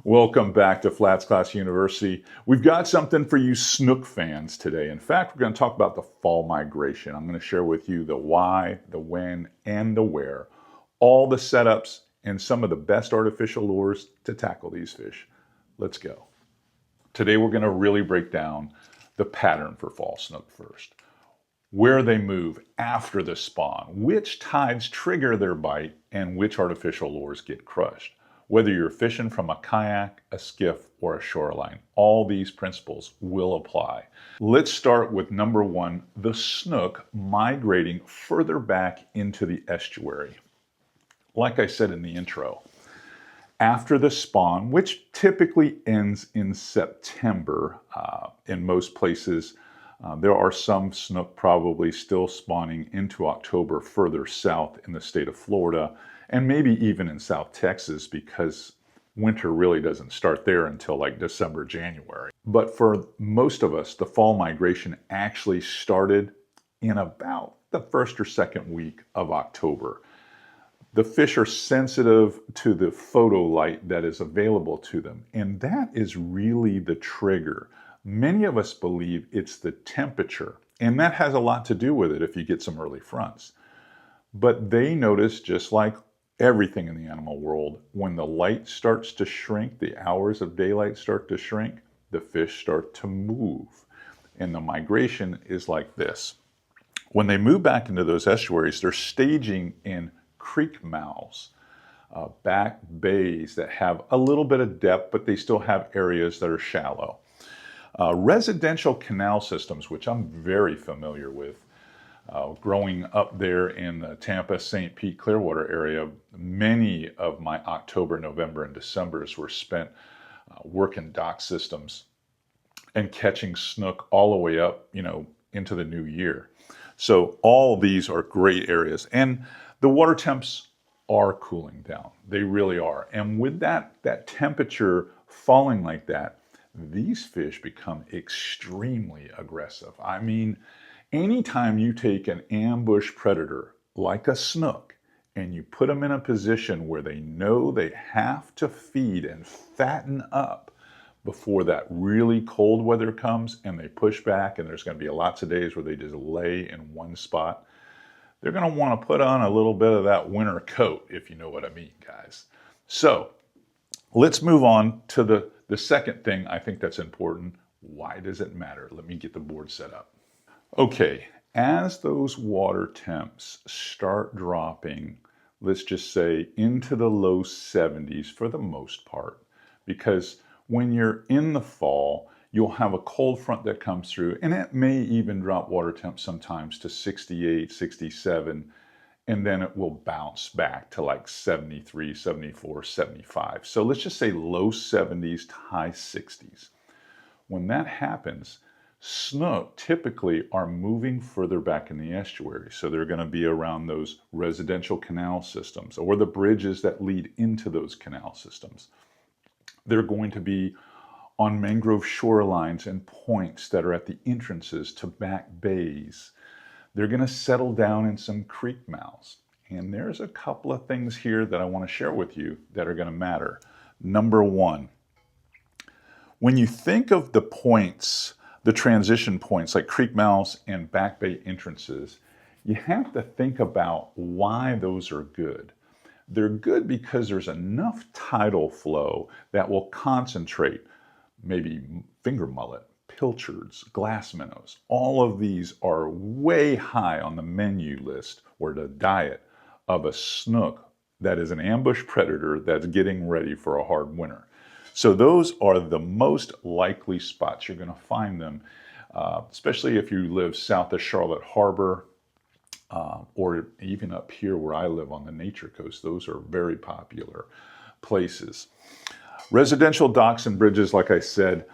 Welcome back to FlatsClass University. We've got something for you Snook fans today. In fact, we're going to talk about the fall migration. I'm going to share with you the why, the when, and the where, all the setups, and some of the best artificial lures to tackle these fish. Let's go. Today we're going to really break down the pattern for fall snook first, where they move after the spawn, which tides trigger their bite, and which artificial lures get crushed. Whether you're fishing from a kayak, a skiff, or a shoreline, all these principles will apply. Let's start with number one, the snook migrating further back into the estuary. Like I said in the intro, after the spawn, which typically ends in September, in most places, there are some snook probably still spawning into October further south in the state of Florida, and maybe even in South Texas, because winter really doesn't start there until like December, January. But for most of us, the fall migration actually started in about the first or second week of October. The fish are sensitive to the photo light that is available to them, and that is really the trigger. Many of us believe it's the temperature, and that has a lot to do with it if you get some early fronts. But they notice, just like everything in the animal world, when the light starts to shrink, the hours of daylight start to shrink, the fish start to move. And the migration is like this. When they move back into those estuaries, they're staging in creek mouths, back bays that have a little bit of depth, but they still have areas that are shallow. Residential canal systems, which I'm very familiar with, growing up there in the Tampa, St. Pete, Clearwater area, many of my October, November, and Decembers were spent working dock systems and catching snook all the way up, into the new year. So all these are great areas, and the water temps are cooling down. They really are. And with that temperature falling like that, these fish become extremely aggressive. I mean, anytime you take an ambush predator like a snook and you put them in a position where they know they have to feed and fatten up before that really cold weather comes and they push back, and there's going to be lots of days where they just lay in one spot, they're going to want to put on a little bit of that winter coat, if you know what I mean, guys. So let's move on to the second thing I think that's important. Why does it matter? Let me get the board set up. Okay, as those water temps start dropping, let's just say into the low 70s for the most part, because when you're in the fall, you'll have a cold front that comes through, and it may even drop water temps sometimes to 68, 67, and then it will bounce back to like 73, 74, 75. So let's just say low 70s to high 60s. When that happens, snook typically are moving further back in the estuary. So they're going to be around those residential canal systems or the bridges that lead into those canal systems. They're going to be on mangrove shorelines and points that are at the entrances to back bays. They're going to settle down in some creek mouths. And there's a couple of things here that I want to share with you that are going to matter. Number one, when you think of the points, the transition points like creek mouths and back bay entrances, you have to think about why those are good. They're good because there's enough tidal flow that will concentrate maybe finger mullet, pilchards, glass minnows. All of these are way high on the menu list or the diet of a snook that is an ambush predator that's getting ready for a hard winter. So those are the most likely spots you're going to find them, especially if you live south of Charlotte Harbor, or even up here where I live on the Nature Coast. Those are very popular places. Residential docks and bridges, like I said,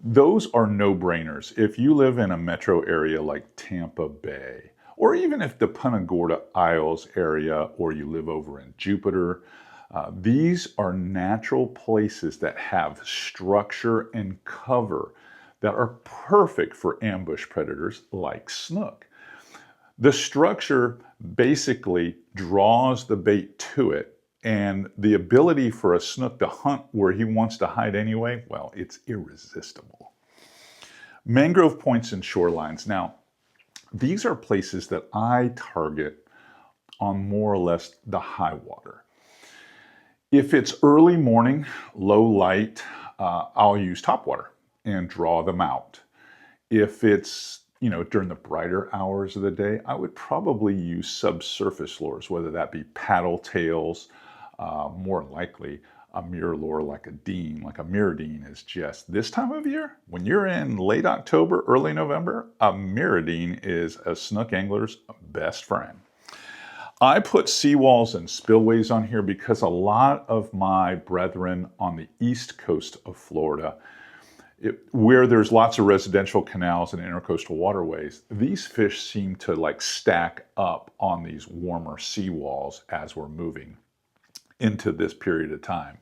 those are no-brainers. If you live in a metro area like Tampa Bay, or even if the Punta Gorda Isles area, or you live over in Jupiter, these are natural places that have structure and cover that are perfect for ambush predators like snook. The structure basically draws the bait to it And the ability for a snook to hunt where he wants to hide anyway, well, it's irresistible. Mangrove points and shorelines. Now, these are places that I target on more or less the high water. If it's early morning, low light, I'll use topwater and draw them out. If it's, during the brighter hours of the day, I would probably use subsurface lures, whether that be paddle tails, more likely a Mirrolure like a Dean, like a Mirrodine is just this time of year. When you're in late October, early November, a Mirrodine is a snook angler's best friend. I put seawalls and spillways on here because a lot of my brethren on the east coast of Florida, where there's lots of residential canals and intercoastal waterways, these fish seem to like stack up on these warmer seawalls as we're moving into this period of time.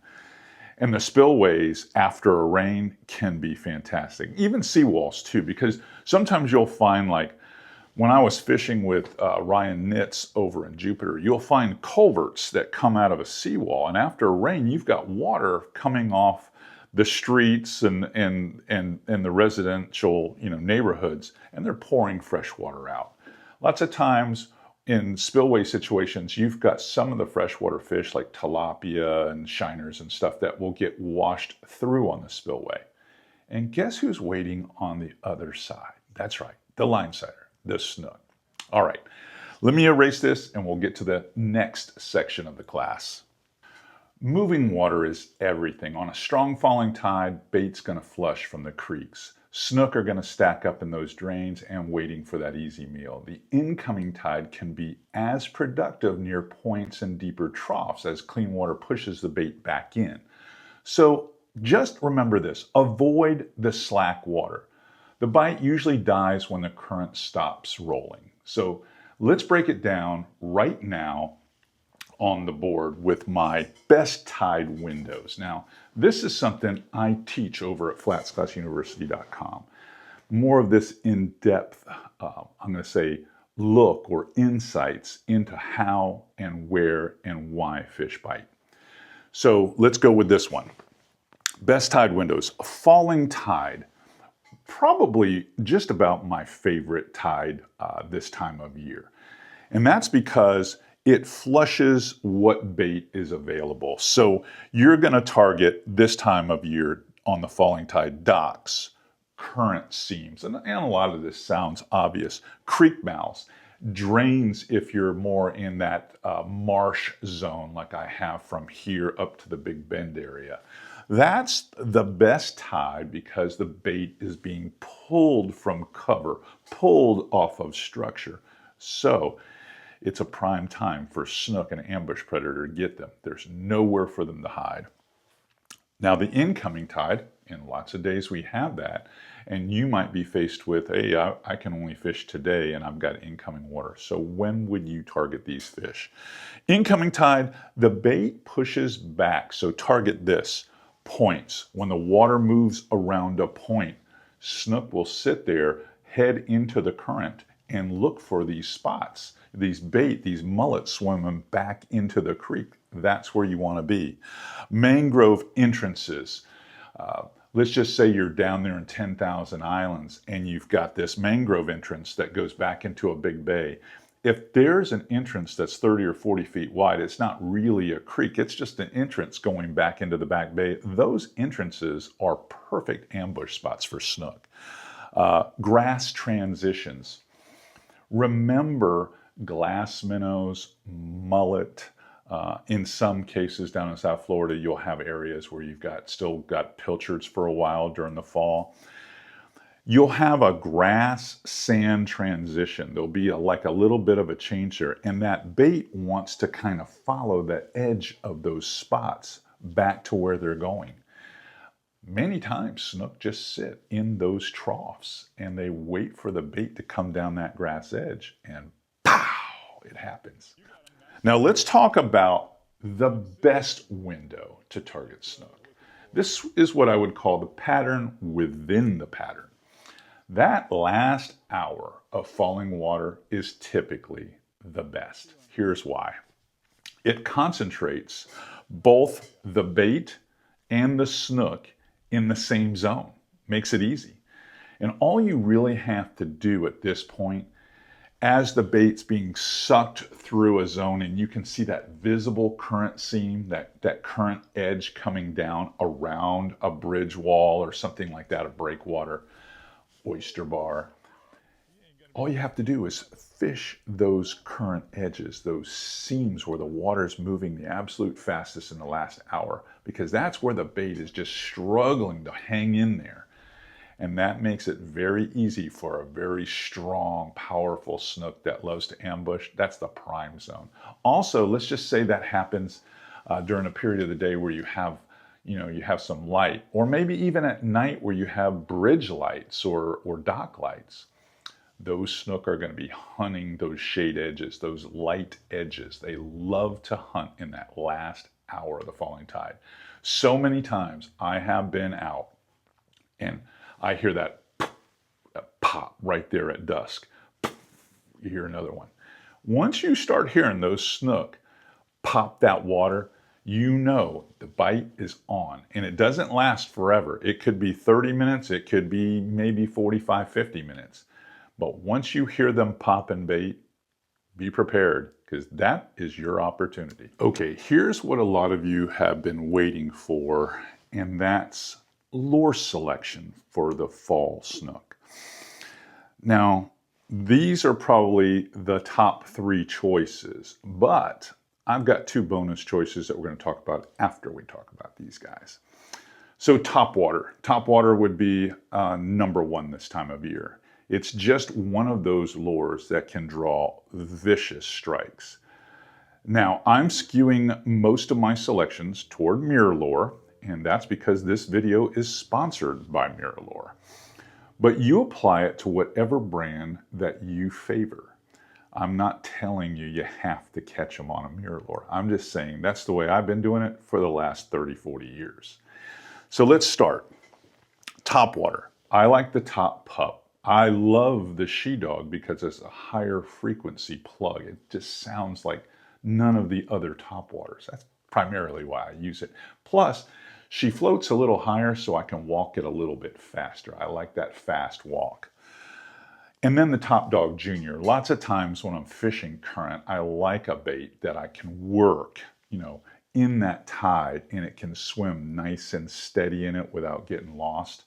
And the spillways after a rain can be fantastic. Even seawalls too, because sometimes you'll find, like when I was fishing with Ryan Nitz over in Jupiter, you'll find culverts that come out of a seawall, and after a rain, you've got water coming off the streets and the residential neighborhoods, and they're pouring fresh water out. Lots of times in spillway situations, you've got some of the freshwater fish like tilapia and shiners and stuff that will get washed through on the spillway. And guess who's waiting on the other side? That's right, the linesider, the snook. All right, let me erase this and we'll get to the next section of the class. Moving water is everything. On a strong falling tide, bait's gonna flush from the creeks. Snook are gonna stack up in those drains and waiting for that easy meal. The incoming tide can be as productive near points and deeper troughs as clean water pushes the bait back in. So just remember this, avoid the slack water. The bite usually dies when the current stops rolling. So let's break it down right now on the board with my best tide windows. Now, this is something I teach over at FlatsClassUniversity.com. More of this in-depth, I'm going to say, look or insights into how and where and why fish bite. So let's go with this one. Best tide windows. Falling tide. Probably just about my favorite tide this time of year. And that's because it flushes what bait is available. So you're going to target this time of year on the falling tide docks, current seams, and a lot of this sounds obvious, creek mouths, drains if you're more in that marsh zone like I have from here up to the Big Bend area. That's the best tide because the bait is being pulled from cover, pulled off of structure. So it's a prime time for snook and ambush predator to get them. There's nowhere for them to hide. Now the incoming tide, in lots of days we have that, and you might be faced with, hey, I can only fish today and I've got incoming water. So when would you target these fish? Incoming tide, the bait pushes back. So target this, points. When the water moves around a point, snook will sit there, head into the current, and look for these spots, these bait, these mullets swimming back into the creek. That's where you want to be. Mangrove entrances. Let's just say you're down there in 10,000 Islands and you've got this mangrove entrance that goes back into a big bay. If there's an entrance that's 30 or 40 feet wide, it's not really a creek, it's just an entrance going back into the back bay. Those entrances are perfect ambush spots for snook. Grass transitions. Remember glass minnows, mullet. In some cases down in South Florida, you'll have areas where you've still got pilchards for a while during the fall. You'll have a grass sand transition. There'll be like a little bit of a change there, and that bait wants to kind of follow the edge of those spots back to where they're going. Many times snook just sit in those troughs and they wait for the bait to come down that grass edge, and pow, it happens. Now let's talk about the best window to target snook. This is what I would call the pattern within the pattern. That last hour of falling water is typically the best. Here's why. It concentrates both the bait and the snook in the same zone. Makes it easy. And all you really have to do at this point, as the bait's being sucked through a zone and you can see that visible current seam, that current edge coming down around a bridge wall or something like that, a breakwater, oyster bar, all you have to do is fish those current edges, those seams where the water's moving the absolute fastest in the last hour, because that's where the bait is just struggling to hang in there. And that makes it very easy for a very strong, powerful snook that loves to ambush. That's the prime zone. Also, let's just say that happens during a period of the day where you have some light, or maybe even at night where you have bridge lights or dock lights. Those snook are going to be hunting those shade edges, those light edges. They love to hunt in that last hour of the falling tide. So many times I have been out and I hear that pop right there at dusk. You hear another one. Once you start hearing those snook pop that water, you know the bite is on. And it doesn't last forever. It could be 30 minutes. It could be maybe 45, 50 minutes. But once you hear them popping bait, be prepared, because that is your opportunity. Okay, here's what a lot of you have been waiting for, and that's lure selection for the fall snook. Now, these are probably the top 3 choices, but I've got 2 bonus choices that we're going to talk about after we talk about these guys. So topwater. Topwater would be number 1 this time of year. It's just one of those lures that can draw vicious strikes. Now, I'm skewing most of my selections toward Mirrolure, and that's because this video is sponsored by Mirrolure. But you apply it to whatever brand that you favor. I'm not telling you you have to catch them on a Mirrolure. I'm just saying that's the way I've been doing it for the last 30, 40 years. So let's start. Topwater. I like the Top Pup. I love the She-Dog because it's a higher frequency plug. It just sounds like none of the other topwaters. That's primarily why I use it. Plus, she floats a little higher so I can walk it a little bit faster. I like that fast walk. And then the Top Dog Junior. Lots of times when I'm fishing current, I like a bait that I can work, in that tide, and it can swim nice and steady in it without getting lost.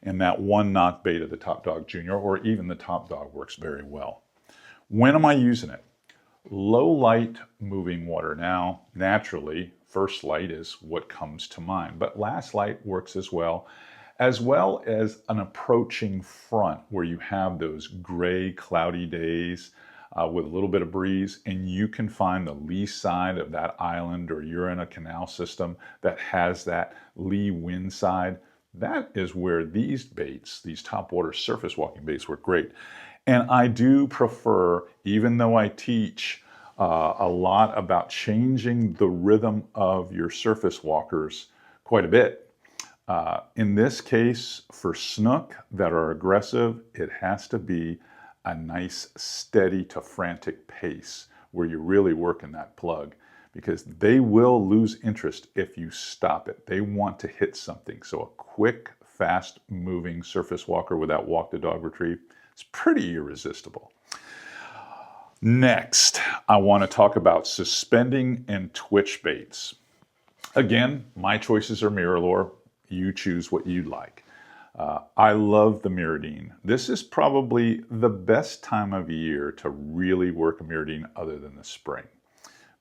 And that 1-knot bait of the Top Dog Junior or even the Top Dog works very well. When am I using it? Low light moving water. Now, naturally, first light is what comes to mind, but last light works as well as an approaching front where you have those gray, cloudy days with a little bit of breeze, and you can find the lee side of that island, or you're in a canal system that has that lee wind side. That is where these baits, these topwater surface walking baits, work great. And I do prefer, even though I teach a lot about changing the rhythm of your surface walkers quite a bit, in this case, for snook that are aggressive, it has to be a nice, steady to frantic pace where you're really working that plug, because they will lose interest if you stop it. They want to hit something. So a quick, fast moving surface walker with that walk the dog retrieve, it's pretty irresistible. Next, I want to talk about suspending and twitch baits. Again, my choices are Mirrolure. You choose what you'd like. I love the Mirrodine. This is probably the best time of year to really work a Mirrodine other than the spring.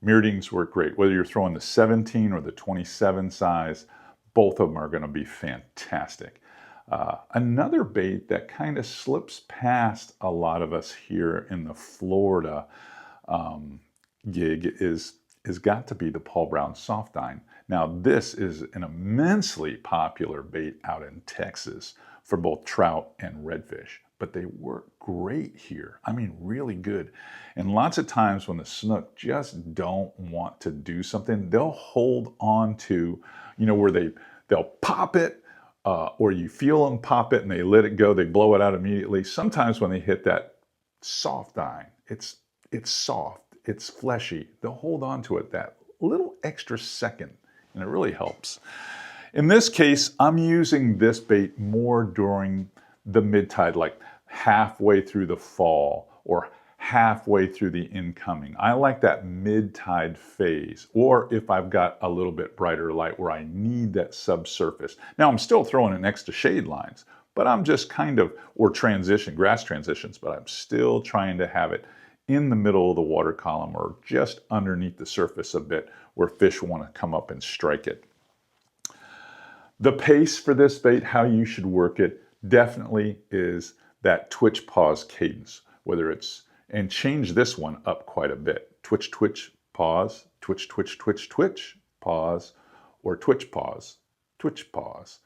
Mirrodines work great. Whether you're throwing the 17 or the 27 size, both of them are going to be fantastic. Another bait that kind of slips past a lot of us here in the Florida gig is got to be the Paul Brown Soft Dine. Now, this is an immensely popular bait out in Texas for both trout and redfish, but they work great here. I mean, really good. And lots of times when the snook just don't want to do something, they'll hold on to, where they'll pop it, or you feel them pop it and they let it go, they blow it out immediately. Sometimes when they hit that soft dine, it's soft, it's fleshy. They'll hold on to it that little extra second, and it really helps. In this case, I'm using this bait more during the mid-tide, like halfway through the fall or halfway through the incoming. I like that mid-tide phase, or if I've got a little bit brighter light where I need that subsurface. Now I'm still throwing it next to shade lines, but I'm just kind of, or grass transitions, but I'm still trying to have it in the middle of the water column or just underneath the surface a bit where fish want to come up and strike it. The pace for this bait, how you should work it, definitely is that twitch pause cadence, whether it's, and change this one up quite a bit. Twitch, twitch, pause, twitch, twitch, twitch, twitch, pause, or twitch, pause, twitch, pause.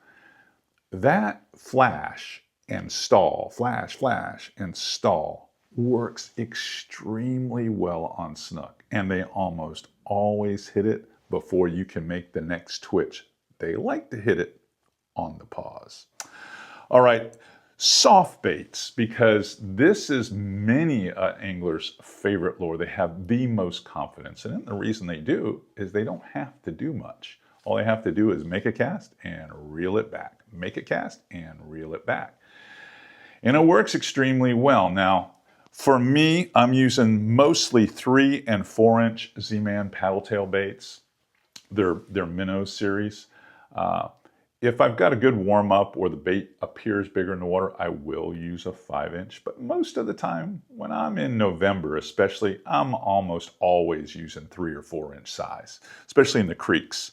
That flash and stall, flash, flash, and stall works extremely well on snook, and they almost always hit it before you can make the next twitch. They like to hit it on the pause. All right, soft baits, because this is many anglers' favorite lure. They have the most confidence in it. The reason they do is they don't have to do much. All they have to do is make a cast and reel it back. Make a cast and reel it back. And it works extremely well. Now, for me, I'm using mostly 3 and 4 inch Z-Man paddle tail baits. They're Minnow series. If I've got a good warm up or the bait appears bigger in the water, I will use a 5 inch. But most of the time, when I'm in November especially, I'm almost always using 3 or 4 inch size, especially in the creeks.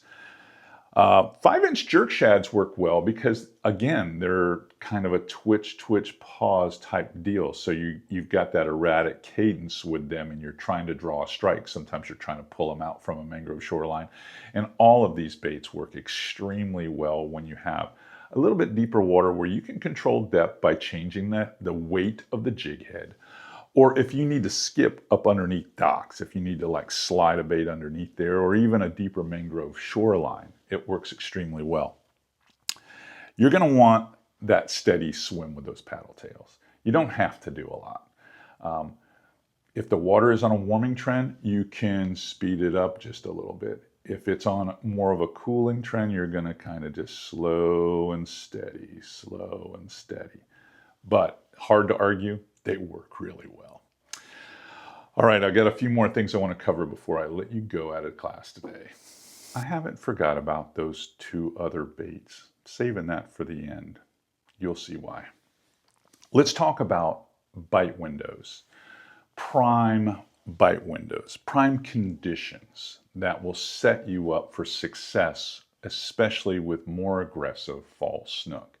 5 inch jerk shads work well because, again, they're kind of a twitch, twitch, pause type deal. So you've got that erratic cadence with them and you're trying to draw a strike. Sometimes you're trying to pull them out from a mangrove shoreline. And all of these baits work extremely well when you have a little bit deeper water where you can control depth by changing the weight of the jig head. Or if you need to skip up underneath docks, if you need to like slide a bait underneath there, or even a deeper mangrove shoreline, it works extremely well. You're going to want that steady swim with those paddle tails. You don't have to do a lot. If the water is on a warming trend, you can speed it up just a little bit. If it's on more of a cooling trend, you're going to kind of just slow and steady, slow and steady. But hard to argue, they work really well. All right, I've got a few more things I want to cover before I let you go out of class today. I haven't forgot about those 2 other baits, saving that for the end. You'll see why. Let's talk about bite windows. Prime bite windows, prime conditions that will set you up for success, especially with more aggressive fall snook.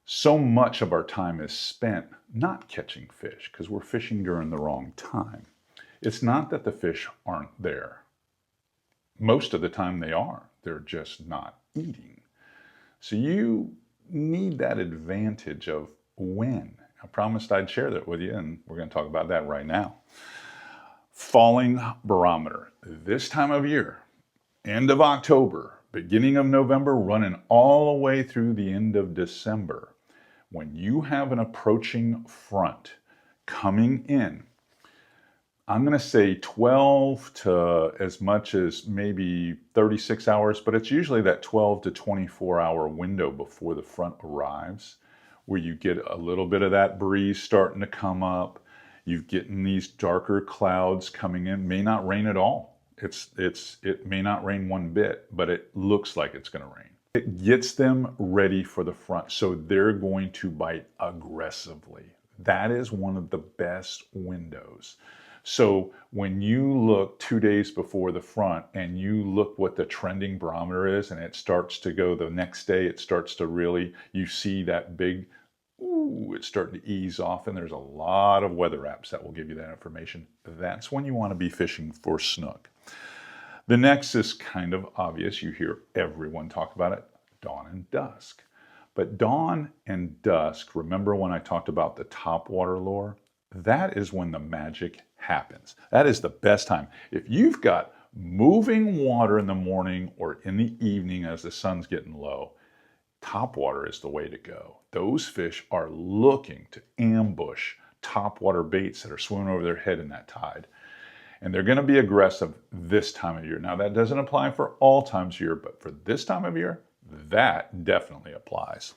So much of our time is spent not catching fish because we're fishing during the wrong time. It's not that the fish aren't there. Most of the time they are. They're just not eating. So you need that advantage of when. I promised I'd share that with you, and we're going to talk about that right now. Falling barometer. This time of year, end of October, beginning of November, running all the way through the end of December. When you have an approaching front coming in, I'm going to say 12 to as much as maybe 36 hours, but it's usually that 12 to 24 hour window before the front arrives, where you get a little bit of that breeze starting to come up. You're getting these darker clouds coming in. May not rain at all. It may not rain one bit, but it looks like it's going to rain. It gets them ready for the front, so they're going to bite aggressively. That is one of the best windows. So when you look 2 days before the front and you look what the trending barometer is and it starts to go the next day, it starts to really, you see that big, ooh, it's starting to ease off, and there's a lot of weather apps that will give you that information. That's when you want to be fishing for snook. The next is kind of obvious. You hear everyone talk about it, dawn and dusk. But dawn and dusk, remember when I talked about the topwater lure? That is when the magic happens. That is the best time. If you've got moving water in the morning or in the evening as the sun's getting low, topwater is the way to go. Those fish are looking to ambush topwater baits that are swimming over their head in that tide. And they're going to be aggressive this time of year. Now, that doesn't apply for all times of year, but for this time of year, that definitely applies.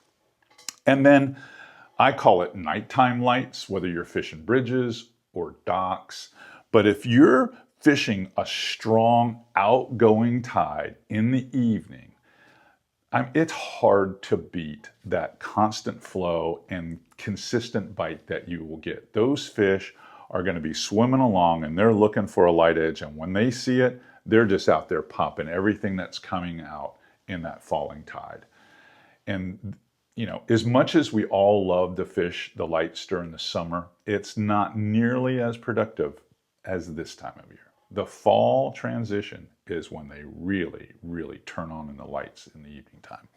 And then I call it nighttime lights, whether you're fishing bridges or docks. But if you're fishing a strong outgoing tide in the evening, it's hard to beat that constant flow and consistent bite that you will get. Those fish are going to be swimming along and they're looking for a light edge, and when they see it, they're just out there popping everything that's coming out in that falling tide. And you know, as much as we all love to fish the lights during the summer, it's not nearly as productive as this time of year. The fall transition is when they really, really turn on in the lights in the evening time.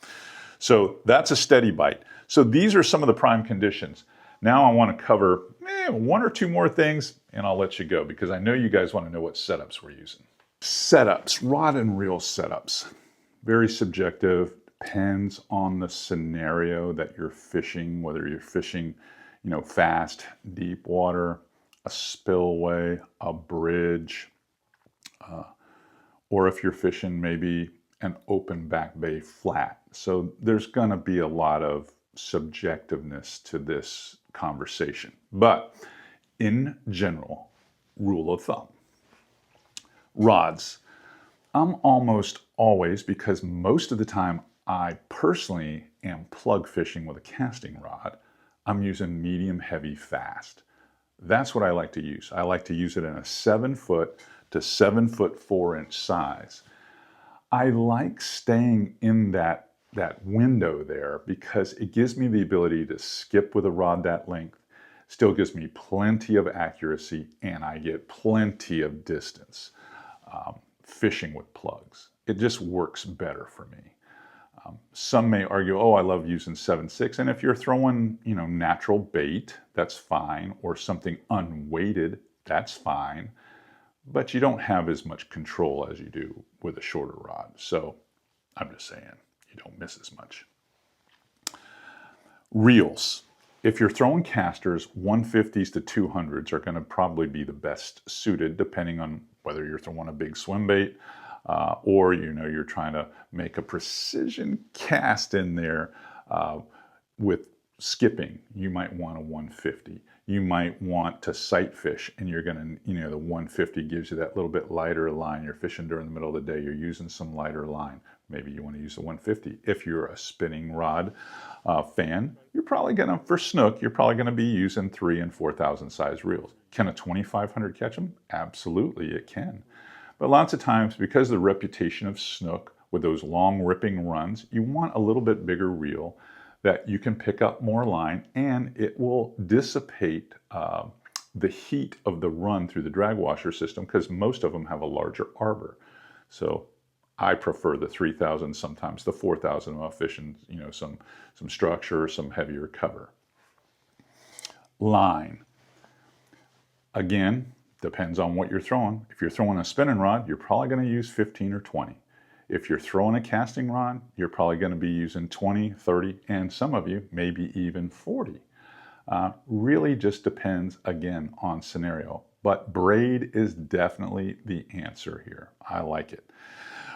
So that's a steady bite. So these are some of the prime conditions. Now I want to cover one or two more things and I'll let you go, because I know you guys want to know what setups we're using. Setups, rod and reel setups. Very subjective, depends on the scenario that you're fishing, whether you're fishing, you know, fast, deep water, a spillway, a bridge, or if you're fishing maybe an open back bay flat. So there's going to be a lot of subjectiveness to this conversation. But in general, rule of thumb, rods. I'm almost always, because most of the time I personally am plug fishing with a casting rod, I'm using medium heavy fast. That's what I like to use. I like to use it in a 7-foot to 7'4" size. I like staying in that window there because it gives me the ability to skip with a rod that length, still gives me plenty of accuracy, and I get plenty of distance fishing with plugs. It just works better for me. Some may argue, oh, I love using 7/6, and if you're throwing, you know, natural bait, that's fine, or something unweighted, that's fine, but you don't have as much control as you do with a shorter rod. So I'm just saying, you don't miss as much. Reels. If you're throwing casters, 150s to 200s are going to probably be the best suited, depending on whether you're throwing a big swim bait, or you know, you're trying to make a precision cast in there with skipping. You might want a 150. You might want to sight fish, and you're gonna, you know, the 150 gives you that little bit lighter line. You're fishing during the middle of the day, you're using some lighter line. Maybe you want to use the 150. If you're a spinning rod fan, you're probably gonna, for snook, you're probably gonna be using 3,000 and 4,000 size reels. Can a 2,500 catch them? Absolutely, it can. But lots of times, because of the reputation of snook with those long ripping runs, you want a little bit bigger reel that you can pick up more line, and it will dissipate the heat of the run through the drag washer system, because most of them have a larger arbor. So I prefer the 3,000, sometimes the 4,000 while fishing, you know, some structure, some heavier cover. Line. Again, depends on what you're throwing. If you're throwing a spinning rod, you're probably going to use 15 or 20. If you're throwing a casting rod, you're probably going to be using 20, 30, and some of you maybe even 40. Really just depends, again, on scenario. But braid is definitely the answer here. I like it.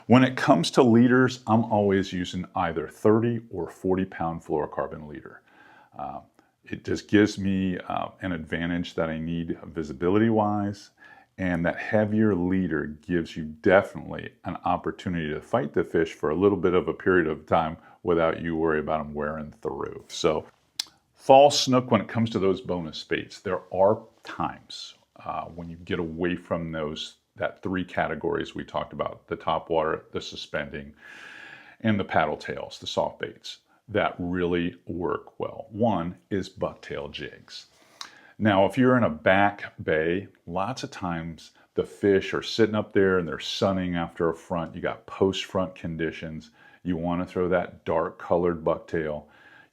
When it comes to leaders, I'm always using either 30 or 40 pound fluorocarbon leader. It just gives me an advantage that I need visibility wise, and that heavier leader gives you definitely an opportunity to fight the fish for a little bit of a period of time without you worry about them wearing through. So fall snook, when it comes to those bonus baits, there are times when you get away from that 3 categories we talked about, the top water, the suspending, and the paddle tails, the soft baits, that really work well. One is bucktail jigs. Now, if you're in a back bay, lots of times the fish are sitting up there and they're sunning after a front. You got post-front conditions. You want to throw that dark colored bucktail.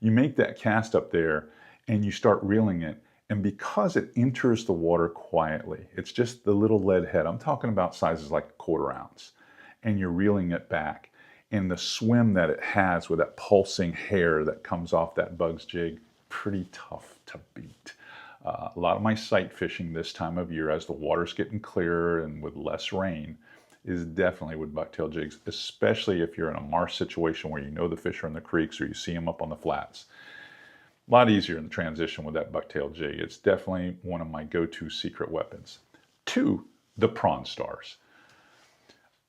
You make that cast up there and you start reeling it. And because it enters the water quietly, it's just the little lead head. I'm talking about sizes like 1/4 ounce. And you're reeling it back. And the swim that it has with that pulsing hair that comes off that bug's jig, pretty tough to beat. A lot of my sight fishing this time of year, as the water's getting clearer and with less rain, is definitely with bucktail jigs, especially if you're in a marsh situation where you know the fish are in the creeks or you see them up on the flats. A lot easier in the transition with that bucktail jig. It's definitely one of my go-to secret weapons. 2, the Prawn Stars.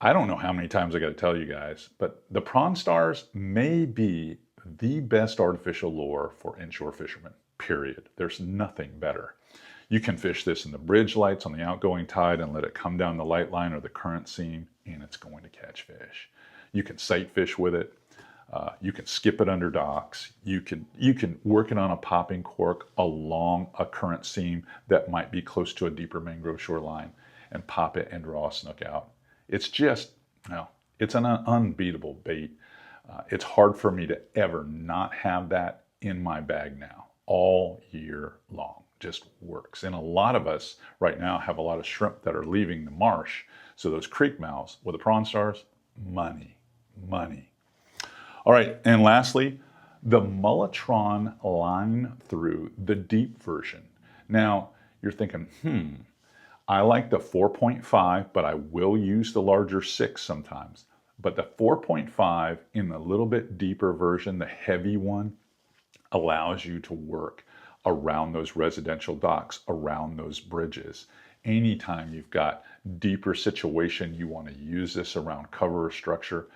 I don't know how many times I got to tell you guys, but the Prawn Stars may be the best artificial lure for inshore fishermen, period. There's nothing better. You can fish this in the bridge lights on the outgoing tide and let it come down the light line or the current seam, and it's going to catch fish. You can sight fish with it. You can skip it under docks. You can work it on a popping cork along a current seam that might be close to a deeper mangrove shoreline and pop it and draw a snook out. It's just, well, it's an unbeatable bait. It's hard for me to ever not have that in my bag now, all year long. Just works. And a lot of us right now have a lot of shrimp that are leaving the marsh. So those creek mouths with the Prawn Stars, money, money. All right, and lastly, the Mullitron line through, the deep version. Now, you're thinking, I like the 4.5, but I will use the larger 6 sometimes. But the 4.5 in the little bit deeper version, the heavy one, allows you to work around those residential docks, around those bridges. Anytime you've got deeper situation, you want to use this around cover or structure,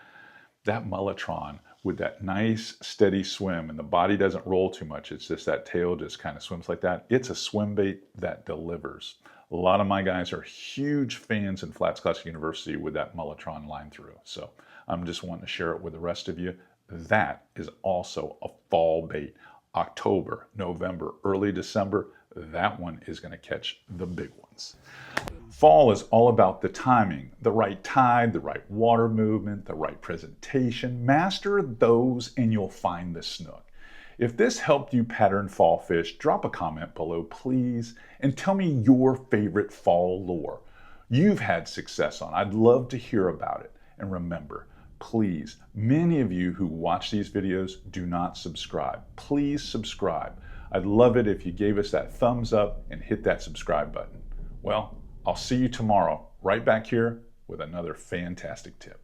that Mullitron with that nice steady swim, and the body doesn't roll too much, it's just that tail just kind of swims like that. It's a swim bait that delivers. A lot of my guys are huge fans in FlatsClass University with that Mullitron line through. So I'm just wanting to share it with the rest of you. That is also a fall bait. October, November, early December, that one is going to catch the big ones. Fall is all about the timing, the right tide, the right water movement, the right presentation. Master those and you'll find the snook. If this helped you pattern fall fish, drop a comment below, please, and tell me your favorite fall lure you've had success on. I'd love to hear about it. And remember, please, many of you who watch these videos do not subscribe. Please subscribe. I'd love it if you gave us that thumbs up and hit that subscribe button. Well, I'll see you tomorrow, right back here with another fantastic tip.